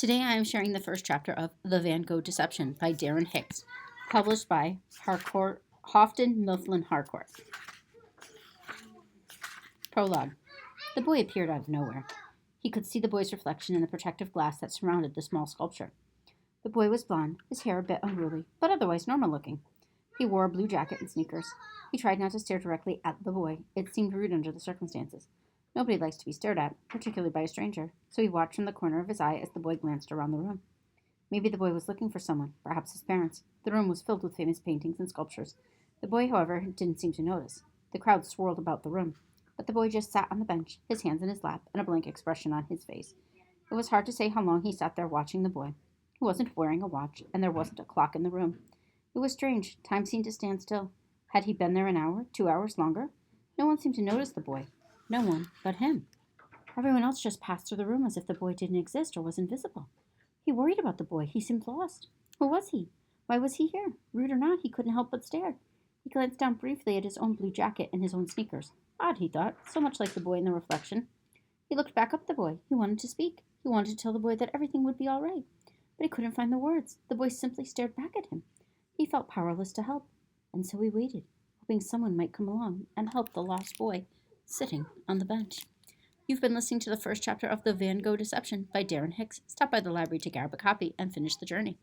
Today I am sharing the first chapter of The Gogh Deception by Deron Hicks, published by Houghton Mifflin Harcourt. Prologue. The boy appeared out of nowhere. He could see the boy's reflection in the protective glass that surrounded the small sculpture. The boy was blond, his hair a bit unruly, but otherwise normal-looking. He wore a blue jacket and sneakers. He tried not to stare directly at the boy. It seemed rude under the circumstances. Nobody likes to be stared at, particularly by a stranger, so he watched from the corner of his eye as the boy glanced around the room. Maybe the boy was looking for someone, perhaps his parents. The room was filled with famous paintings and sculptures. The boy, however, didn't seem to notice. The crowd swirled about the room, but the boy just sat on the bench, his hands in his lap, and a blank expression on his face. It was hard to say how long he sat there watching the boy. He wasn't wearing a watch, and there wasn't a clock in the room. It was strange. Time seemed to stand still. Had he been there an hour, 2 hours longer? No one seemed to notice the boy. No one but him. Everyone else just passed through the room as if the boy didn't exist or was invisible. He worried about the boy. He seemed lost. Who was he? Why was he here? Rude or not, he couldn't help but stare. He glanced down briefly at his own blue jacket and his own sneakers. Odd, he thought, so much like the boy in the reflection. He looked back up at the boy. He wanted to speak. He wanted to tell the boy that everything would be all right. But he couldn't find the words. The boy simply stared back at him. He felt powerless to help. And so he waited, hoping someone might come along and help the lost boy sitting on the bench. You've been listening to the first chapter of The Gogh Deception by Deron Hicks. Stop by the library to grab a copy and finish the journey.